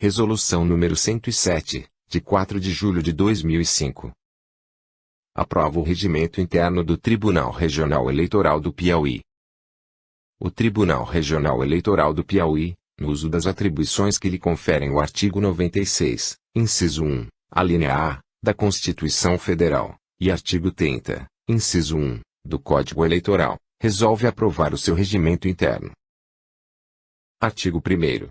Resolução número 107, de 4 de julho de 2005. Aprova o regimento interno do Tribunal Regional Eleitoral do Piauí. O Tribunal Regional Eleitoral do Piauí, no uso das atribuições que lhe conferem o artigo 96, inciso 1, alínea A, da Constituição Federal, e artigo 30, inciso 1, do Código Eleitoral, resolve aprovar o seu regimento interno. Artigo 1º.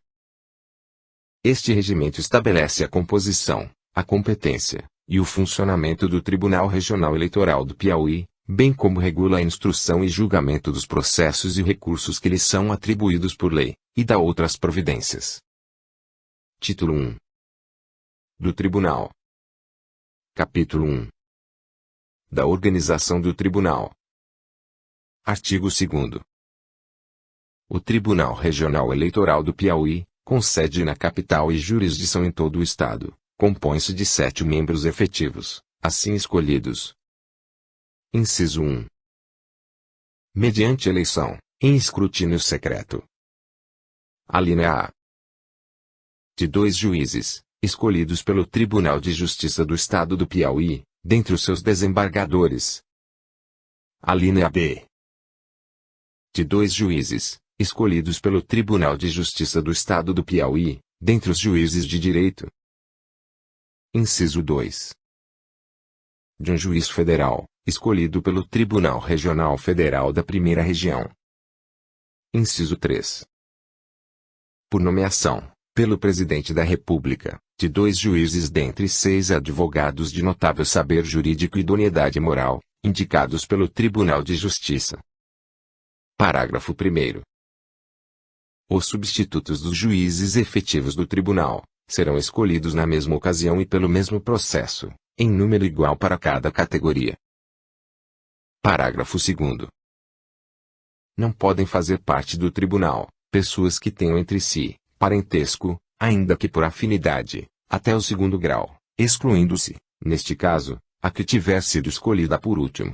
Este regimento estabelece a composição, a competência, e o funcionamento do Tribunal Regional Eleitoral do Piauí, bem como regula a instrução e julgamento dos processos e recursos que lhe são atribuídos por lei, e dá outras providências. Título 1. Do Tribunal. Capítulo 1. Da organização do Tribunal. Artigo 2º. O Tribunal Regional Eleitoral do Piauí, com sede na capital e jurisdição em todo o estado, compõe-se de 7 membros efetivos, assim escolhidos. Inciso 1. Mediante eleição, em escrutínio secreto. Alínea A. De 2 juízes, escolhidos pelo Tribunal de Justiça do Estado do Piauí, dentre os seus desembargadores. Alínea B. De 2 juízes, escolhidos pelo Tribunal de Justiça do Estado do Piauí, dentre os juízes de direito. Inciso 2. De um juiz federal, escolhido pelo Tribunal Regional Federal da Primeira Região. Inciso 3. Por nomeação, pelo Presidente da República, de 2 juízes dentre 6 advogados de notável saber jurídico e idoneidade moral, indicados pelo Tribunal de Justiça. Parágrafo 1º. Os substitutos dos juízes efetivos do Tribunal serão escolhidos na mesma ocasião e pelo mesmo processo, em número igual para cada categoria. Parágrafo 2º. Não podem fazer parte do Tribunal pessoas que tenham entre si parentesco, ainda que por afinidade, até o 2º grau, excluindo-se, neste caso, a que tiver sido escolhida por último.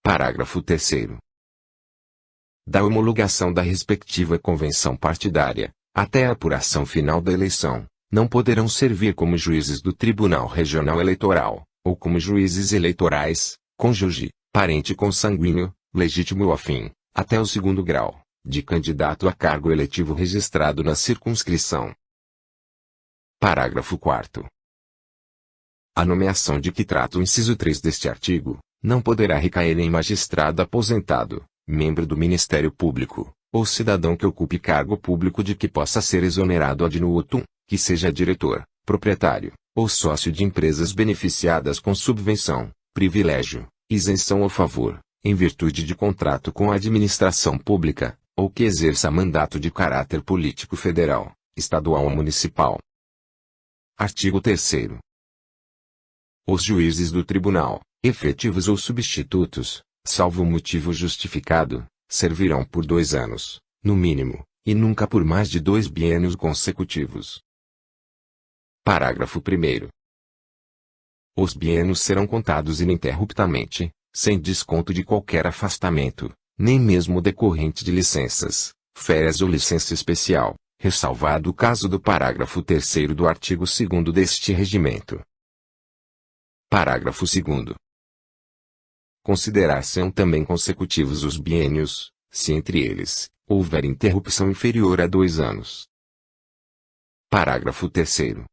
Parágrafo 3º. Da homologação da respectiva convenção partidária, até a apuração final da eleição, não poderão servir como juízes do Tribunal Regional Eleitoral, ou como juízes eleitorais, cônjuge, parente consanguíneo, legítimo ou afim, até o 2º grau, de candidato a cargo eletivo registrado na circunscrição. Parágrafo 4º. A nomeação de que trata o inciso 3 deste artigo, não poderá recair em magistrado aposentado, membro do Ministério Público, ou cidadão que ocupe cargo público de que possa ser exonerado ad nutum, que seja diretor, proprietário, ou sócio de empresas beneficiadas com subvenção, privilégio, isenção ou favor, em virtude de contrato com a administração pública, ou que exerça mandato de caráter político federal, estadual ou municipal. Artigo 3º. Os juízes do tribunal, efetivos ou substitutos, salvo motivo justificado, servirão por 2 anos, no mínimo, e nunca por mais de 2 biênios consecutivos. Parágrafo 1º. Os biênios serão contados ininterruptamente, sem desconto de qualquer afastamento, nem mesmo decorrente de licenças, férias ou licença especial, ressalvado o caso do parágrafo 3º do artigo 2º deste regimento. Parágrafo 2º. Considerar-se-ão também consecutivos os biênios, se entre eles houver interrupção inferior a 2 anos. Parágrafo 3º.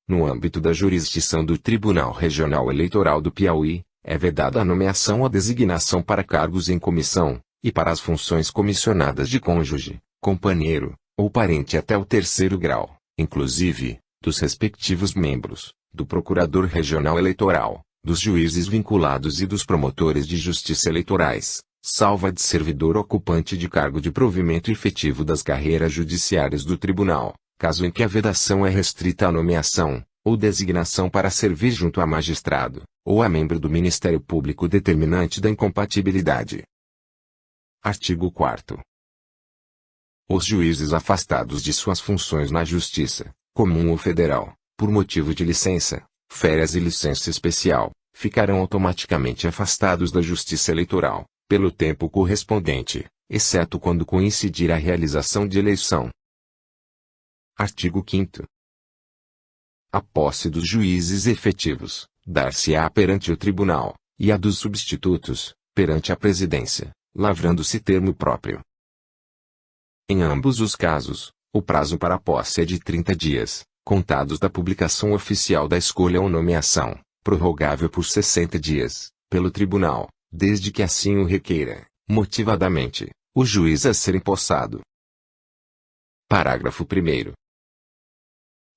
No âmbito da jurisdição do Tribunal Regional Eleitoral do Piauí, é vedada a nomeação ou designação para cargos em comissão, e para as funções comissionadas de cônjuge, companheiro, ou parente até o 3º grau, inclusive, dos respectivos membros, do Procurador Regional Eleitoral, dos juízes vinculados e dos promotores de justiça eleitorais, salva de servidor ocupante de cargo de provimento efetivo das carreiras judiciárias do tribunal, caso em que a vedação é restrita à nomeação, ou designação para servir junto a magistrado, ou a membro do Ministério Público determinante da incompatibilidade. Artigo 4º. Os juízes afastados de suas funções na Justiça, comum ou federal, por motivo de licença, férias e licença especial, ficarão automaticamente afastados da Justiça Eleitoral, pelo tempo correspondente, exceto quando coincidir a realização de eleição. Artigo 5º. A posse dos juízes efetivos, dar-se-á perante o tribunal, e a dos substitutos, perante a presidência, lavrando-se termo próprio. Em ambos os casos, o prazo para a posse é de 30 dias, contados da publicação oficial da escolha ou nomeação, prorrogável por 60 dias, pelo tribunal, desde que assim o requeira, motivadamente, o juiz a ser empossado. Parágrafo 1º.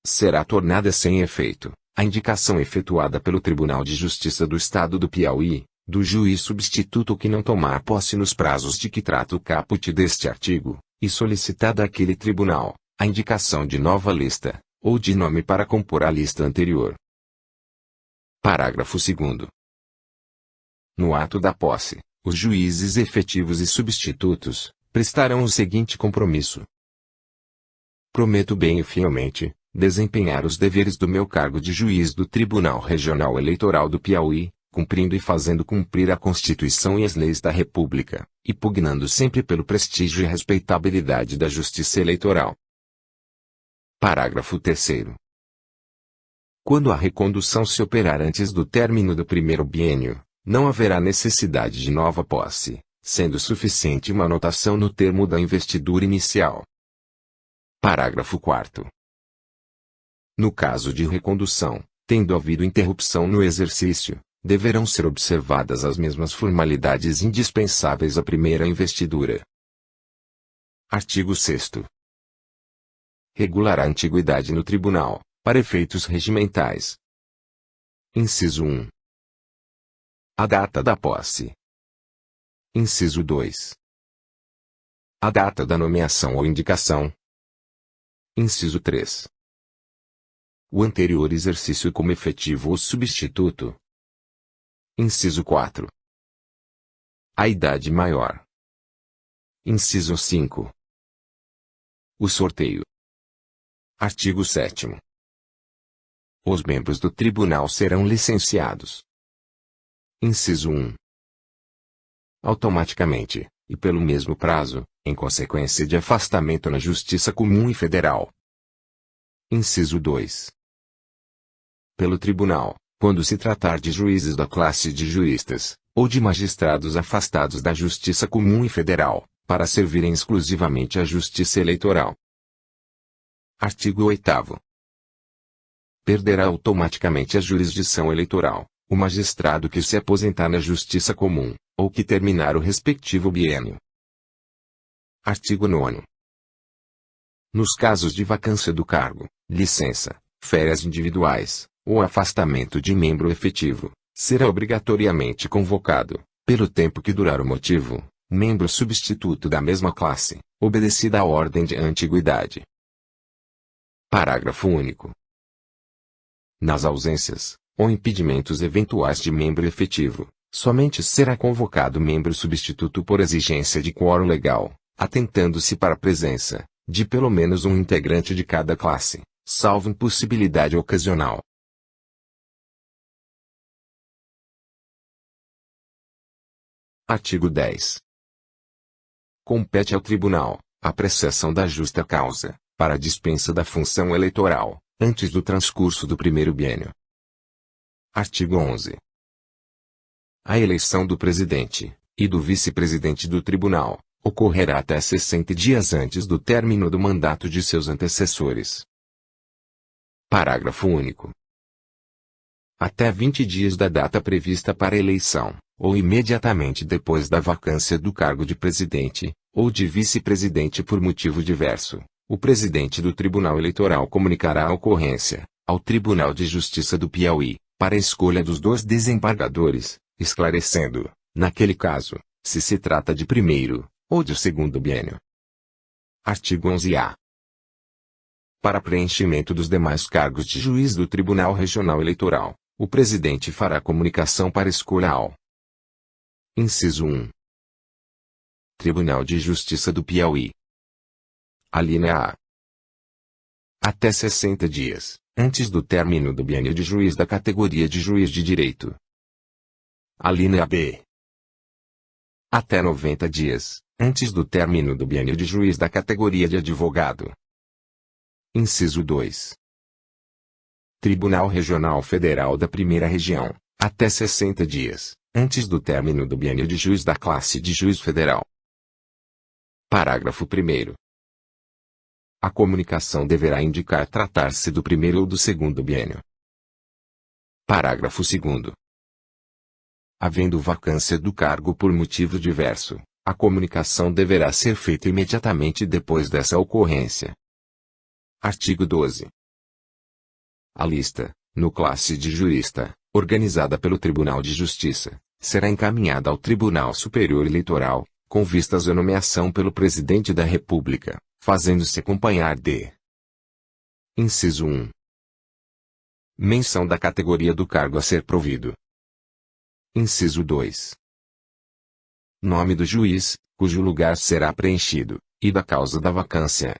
Será tornada sem efeito a indicação efetuada pelo Tribunal de Justiça do Estado do Piauí, do juiz substituto que não tomar posse nos prazos de que trata o caput deste artigo, e solicitada àquele tribunal a indicação de nova lista, ou de nome para compor a lista anterior. Parágrafo 2º. No ato da posse, os juízes efetivos e substitutos prestarão o seguinte compromisso: prometo bem e fielmente desempenhar os deveres do meu cargo de juiz do Tribunal Regional Eleitoral do Piauí, cumprindo e fazendo cumprir a Constituição e as leis da República, e pugnando sempre pelo prestígio e respeitabilidade da Justiça Eleitoral. Parágrafo 3º. Quando a recondução se operar antes do término do primeiro biênio, não haverá necessidade de nova posse, sendo suficiente uma anotação no termo da investidura inicial. Parágrafo 4º. No caso de recondução, tendo havido interrupção no exercício, deverão ser observadas as mesmas formalidades indispensáveis à primeira investidura. Artigo 6º. Regulará a antiguidade no tribunal, para efeitos regimentais. Inciso 1. A data da posse. Inciso 2. A data da nomeação ou indicação. Inciso 3. O anterior exercício como efetivo ou substituto. Inciso 4. A idade maior. Inciso 5. O sorteio. Artigo 7º. Os membros do tribunal serão licenciados. Inciso 1. Automaticamente, e pelo mesmo prazo, em consequência de afastamento na Justiça Comum e Federal. Inciso 2. Pelo tribunal, quando se tratar de juízes da classe de juízes, ou de magistrados afastados da Justiça Comum e Federal, para servirem exclusivamente à Justiça Eleitoral. Artigo 8º. Perderá automaticamente a jurisdição eleitoral o magistrado que se aposentar na Justiça Comum, ou que terminar o respectivo biênio. Artigo 9º. Nos casos de vacância do cargo, licença, férias individuais, ou afastamento de membro efetivo, será obrigatoriamente convocado, pelo tempo que durar o motivo, membro substituto da mesma classe, obedecida a ordem de antiguidade. Parágrafo único. Nas ausências, ou impedimentos eventuais de membro efetivo, somente será convocado membro substituto por exigência de quórum legal, atentando-se para a presença de pelo menos um integrante de cada classe, salvo impossibilidade ocasional. Artigo 10. Compete ao Tribunal a apreciação da justa causa para a dispensa da função eleitoral, antes do transcurso do primeiro biênio. Artigo 11. A eleição do presidente e do vice-presidente do Tribunal ocorrerá até 60 dias antes do término do mandato de seus antecessores. Parágrafo único. Até 20 dias da data prevista para a eleição, ou imediatamente depois da vacância do cargo de presidente, ou de vice-presidente por motivo diverso, o presidente do Tribunal Eleitoral comunicará a ocorrência ao Tribunal de Justiça do Piauí, para a escolha dos 2 desembargadores, esclarecendo, naquele caso, se trata de primeiro ou de segundo biênio. Artigo 11-A. Para preenchimento dos demais cargos de juiz do Tribunal Regional Eleitoral, o presidente fará comunicação para escolha ao Inciso 1. Tribunal de Justiça do Piauí. Alínea A. Até 60 dias, antes do término do biênio de juiz da categoria de juiz de direito. Alínea B. Até 90 dias, antes do término do biênio de juiz da categoria de advogado. Inciso 2. Tribunal Regional Federal da Primeira Região, até 60 dias, antes do término do biênio de juiz da classe de juiz federal. Parágrafo 1º. A comunicação deverá indicar tratar-se do primeiro ou do segundo biênio. Parágrafo 2º. Havendo vacância do cargo por motivo diverso, a comunicação deverá ser feita imediatamente depois dessa ocorrência. Artigo 12. A lista, no classe de jurista, organizada pelo Tribunal de Justiça, será encaminhada ao Tribunal Superior Eleitoral, com vistas à nomeação pelo Presidente da República, fazendo-se acompanhar de: Inciso 1. Menção da categoria do cargo a ser provido. Inciso 2. Nome do juiz, cujo lugar será preenchido, e da causa da vacância.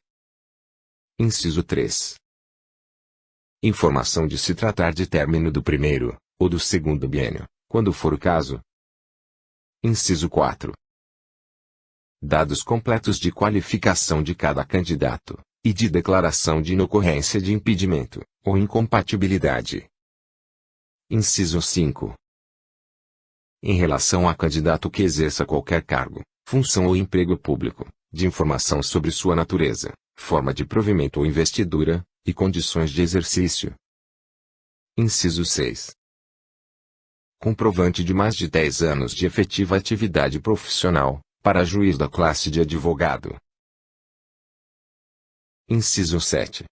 Inciso 3. Informação de se tratar de término do primeiro, ou do segundo biênio, quando for o caso. Inciso 4. Dados completos de qualificação de cada candidato, e de declaração de inocorrência de impedimento, ou incompatibilidade. Inciso 5. Em relação a candidato que exerça qualquer cargo, função ou emprego público, de informação sobre sua natureza, forma de provimento ou investidura, e condições de exercício. Inciso 6. Comprovante de mais de 10 anos de efetiva atividade profissional, para juiz da classe de advogado. Inciso 7.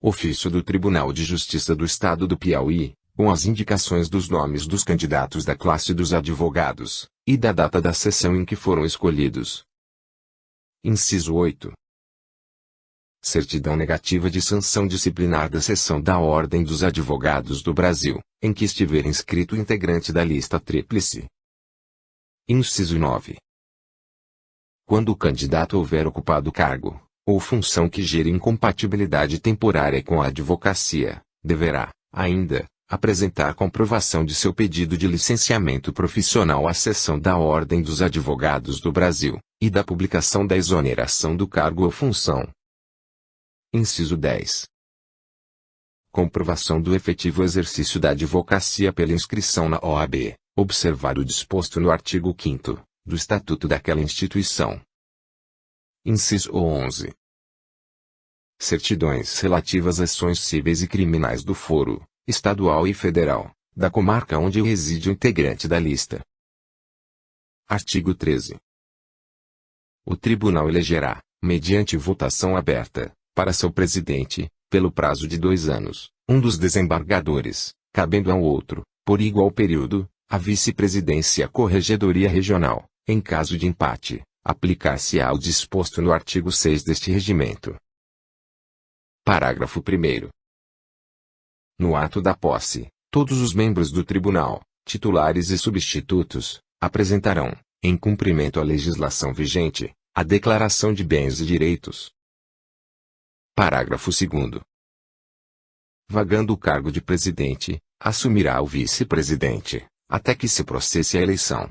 Ofício do Tribunal de Justiça do Estado do Piauí, com as indicações dos nomes dos candidatos da classe dos advogados, e da data da sessão em que foram escolhidos. Inciso 8. Certidão negativa de sanção disciplinar da seção da Ordem dos Advogados do Brasil, em que estiver inscrito integrante da lista tríplice. Inciso 9. Quando o candidato houver ocupado cargo, ou função que gere incompatibilidade temporária com a advocacia, deverá, ainda, apresentar comprovação de seu pedido de licenciamento profissional à seção da Ordem dos Advogados do Brasil, e da publicação da exoneração do cargo ou função. Inciso 10. Comprovação do efetivo exercício da advocacia pela inscrição na OAB, observar o disposto no artigo 5º, do Estatuto daquela instituição. Inciso 11. Certidões relativas a ações cíveis e criminais do foro, estadual e federal, da comarca onde reside o integrante da lista. Artigo 13. O Tribunal elegerá, mediante votação aberta, para seu presidente, pelo prazo de 2 anos, um dos desembargadores, cabendo ao outro, por igual período, a vice-presidência e a corregedoria regional, em caso de empate, aplicar-se-á o disposto no artigo 6 deste regimento. Parágrafo 1º. No ato da posse, todos os membros do tribunal, titulares e substitutos, apresentarão, em cumprimento à legislação vigente, a declaração de bens e direitos. Parágrafo 2º. Vagando o cargo de presidente, assumirá o vice-presidente, até que se processe a eleição,